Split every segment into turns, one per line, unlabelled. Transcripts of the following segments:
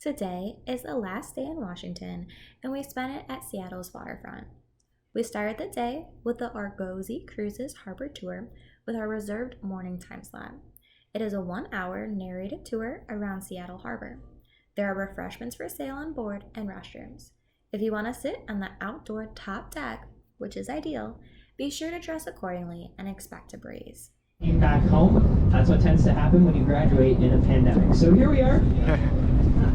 Today is the last day in Washington, and we spent it at Seattle's waterfront. We started the day with the Argosy Harbor Tour with our reserved morning time slot. It is a 1-hour narrated tour around Seattle Harbor. There are refreshments for sale on board and restrooms. If you want to sit on the outdoor top deck, which is ideal, be sure to dress accordingly and expect a breeze.
Back home, that's what tends to happen when you graduate in a pandemic. So here we are,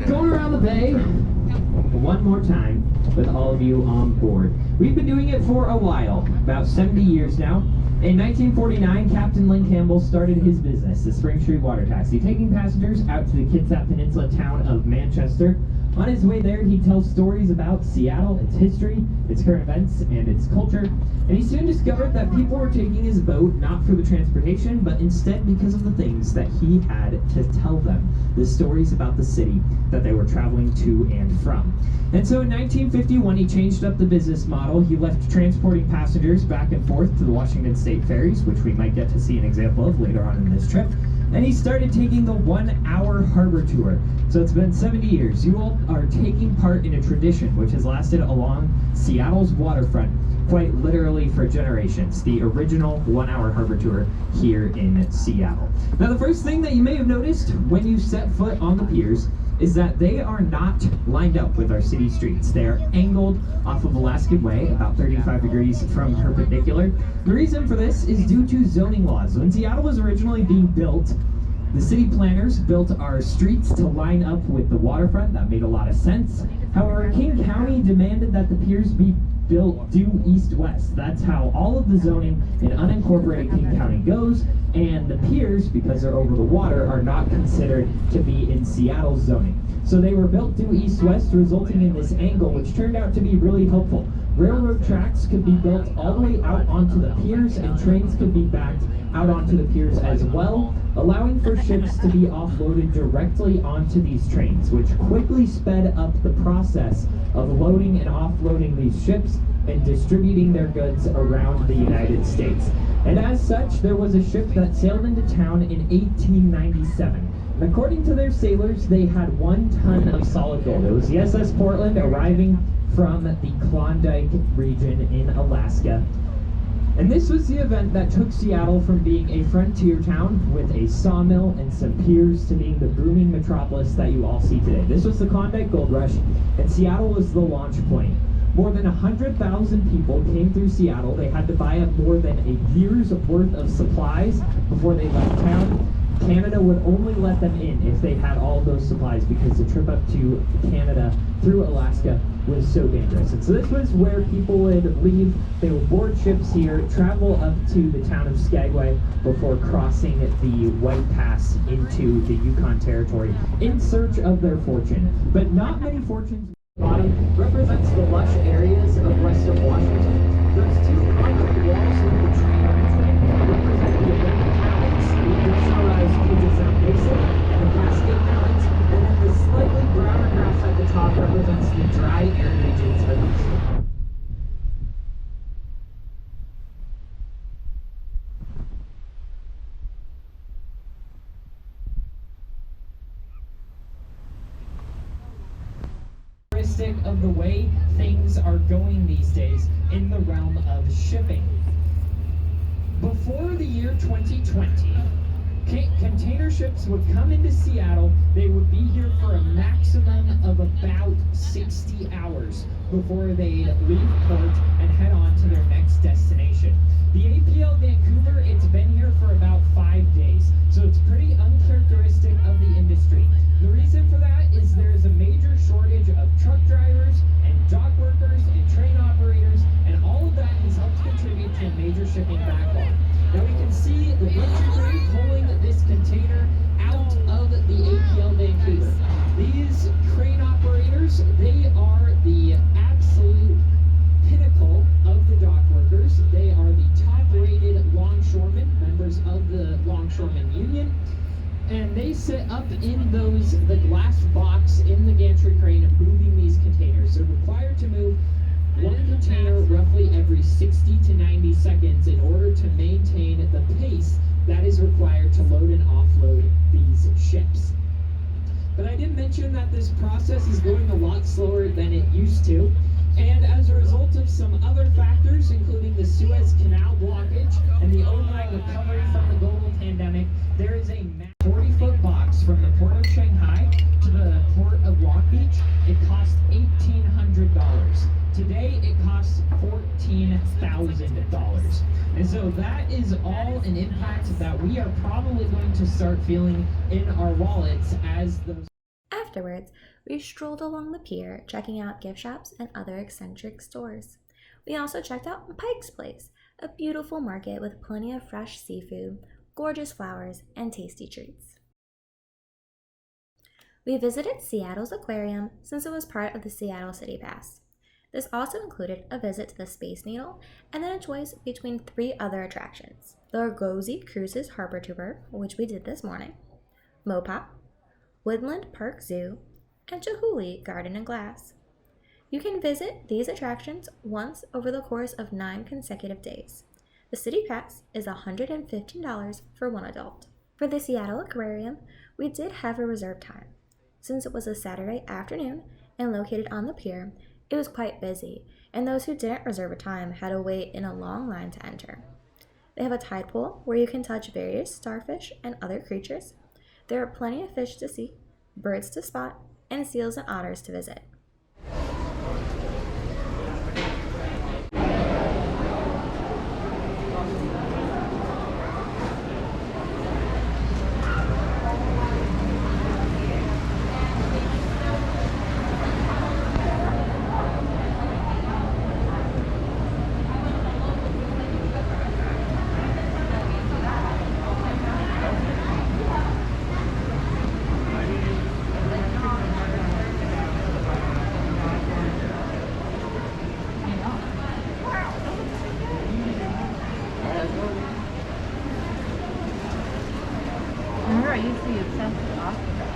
going around the bay one more time with all of you on board. We've been doing it for a while, about 70 years now. In 1949, Captain Lynn Campbell started his business, the Spring Street Water Taxi, taking passengers out to the Kitsap Peninsula town of Manchester. On his way there, he tells stories about Seattle, its history, its current events, and its culture. And he soon discovered that people were taking his boat not for the transportation, but instead because of the things that he had to tell them, the stories about the city that they were traveling to and from. And so in 1951, he changed up the business model. He left transporting passengers back and forth to the Washington State ferries, which we might get to see an example of later on in this trip. And he started taking the 1-hour harbor tour. So it's been 70 years. You all are taking part in a tradition which has lasted along Seattle's waterfront quite literally for generations. The original 1-hour harbor tour here in Seattle. Now the first thing that you may have noticed when you set foot on the piers is that they are not lined up with our city streets. They are angled off of Alaskan Way, about 35 degrees from perpendicular. The reason for this is due to zoning laws. When Seattle was originally being built, the city planners built our streets to line up with the waterfront. That made a lot of sense. However, King County demanded that the piers be built due east-west. That's how all of the zoning in unincorporated King County goes, and the piers, because they're over the water, are not considered to be in Seattle's zoning. So they were built due east-west, resulting in this angle, which turned out to be really helpful. Railroad tracks could be built all the way out onto the piers, and trains could be backed out onto the piers as well, allowing for ships to be offloaded directly onto these trains, which quickly sped up the process of loading and offloading these ships and distributing their goods around the United States. And as such, there was a ship that sailed into town in 1897. And according to their sailors, they had 1 ton of solid gold. It was the SS Portland arriving from the Klondike region in Alaska. And this was the event that took Seattle from being a frontier town with a sawmill and some piers to being the booming metropolis that you all see today. This was the Klondike Gold Rush, and Seattle was the launch point. More than 100,000 people came through Seattle. They had to buy up more than a year's worth of supplies before they left town. Canada would only let them in if they had all of those supplies because the trip up to Canada through Alaska was so dangerous. And so this was where people would leave. They would board ships here, travel up to the town of Skagway before crossing the White Pass into the Yukon Territory in search of their fortune. But not many fortunes. Bottom represents the lush areas of western Washington. Those 2 concrete walls with the tree represent the Atlantic Mountains, the sunrise Puget Sound Basin, the Cascade Mountains, and then the slightly browner grass at the top represents the dry arid regions of the state. Of the way things are going these days in the realm of shipping. Before the year 2020, container ships would come into Seattle. They would be here for a maximum of about 60 hours before they'd leave port and head on to their next destination. The APL Vancouver, it's been here for about 5 days, so it's pretty uncharacteristic of the industry. The reason for that is there's a major shortage of truck drivers and dock workers and train operators, and all of that has helped contribute to a major shipping backlog. Now we can see the butcher crane pulling this container out of the APL Vancouver. These crane operators, they are the absolute pinnacle of the dock workers. They are the top-rated longshoremen, members of the Longshoremen Union, and they sit up in the glass box in the gantry crane moving these containers. They're required to move 1 container roughly every 60 to 90 seconds in order to maintain the pace that is required to load and offload these ships. But I did mention that this process is going a lot slower than it used to. And as a result of some other factors, including the Suez Canal blockage and the overnight recovery from the global pandemic, there is a 40-foot box from the port of Shanghai to the port of Long Beach. It cost $1,800. Today, it costs $14,000. And so that is all an impact that we are probably going to start feeling in our wallets as those.
Afterwards, we strolled along the pier, checking out gift shops and other eccentric stores. We also checked out Pike's Place, a beautiful market with plenty of fresh seafood, gorgeous flowers, and tasty treats. We visited Seattle's Aquarium since it was part of the Seattle CityPass. This also included a visit to the Space Needle and then a choice between 3 other attractions: the Argosy Harbor Tour, which we did this morning, Mopop, Woodland Park Zoo, and Chihuly Garden and Glass. You can visit these attractions once over the course of 9 consecutive days. The CityPass is $115 for one adult. For the Seattle Aquarium, we did have a reserved time. Since it was a Saturday afternoon and located on the pier, it was quite busy, and those who didn't reserve a time had to wait in a long line to enter. They have a tide pool where you can touch various starfish and other creatures. There are plenty of fish to see, birds to spot, and seals and otters to visit.
Remember, I used to be obsessed with octopus.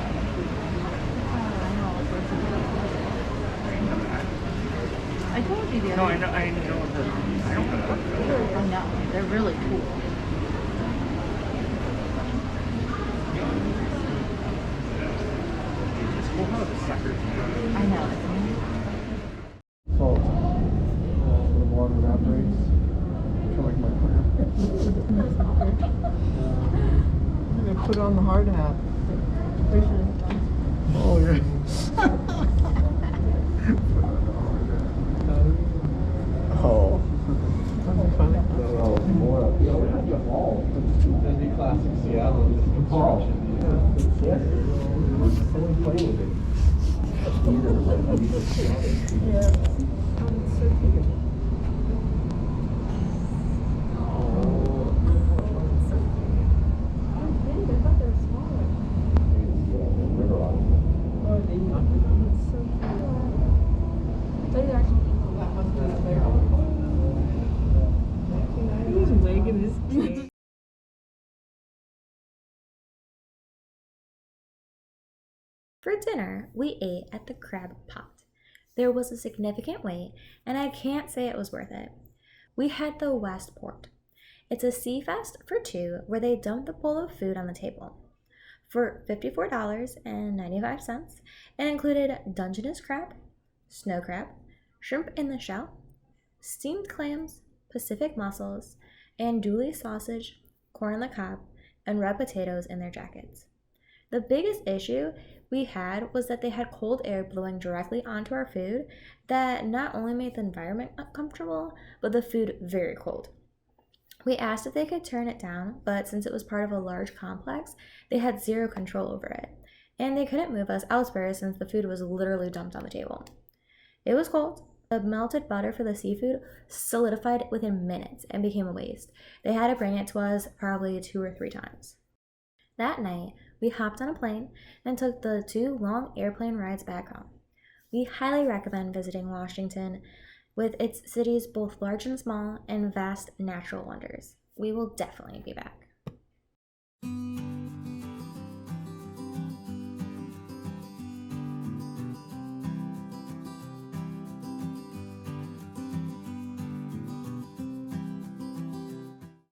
I told you the other day.
I know that. I don't know.
I know. They're really cool.
We'll have the suckers.
I know.
So, the water evaporates. Kind of like my prayer. I'm gonna put on the hard hat. Oh, yeah. Oh. That'd be funny. Oh, more. That'd be classic Seattle. Construction. Yeah. Someone playing with it. Yeah.
For dinner, we ate at the Crab Pot. There was a significant wait, and I can't say it was worth it. We had the West Port. It's a sea fest for 2 where they dump the bowl of food on the table. For $54.95, it included Dungeness crab, snow crab, shrimp in the shell, steamed clams, Pacific mussels, andouille sausage, corn on the cob, and red potatoes in their jackets. The biggest issue we had was that they had cold air blowing directly onto our food that not only made the environment uncomfortable, but the food very cold. We asked if they could turn it down, but since it was part of a large complex, they had zero control over it, and they couldn't move us elsewhere since the food was literally dumped on the table. It was cold. The melted butter for the seafood solidified within minutes and became a waste. They had to bring it to us probably 2 or 3 times. That night, we hopped on a plane and took the 2 long airplane rides back home. We highly recommend visiting Washington with its cities both large and small and vast natural wonders. We will definitely be back.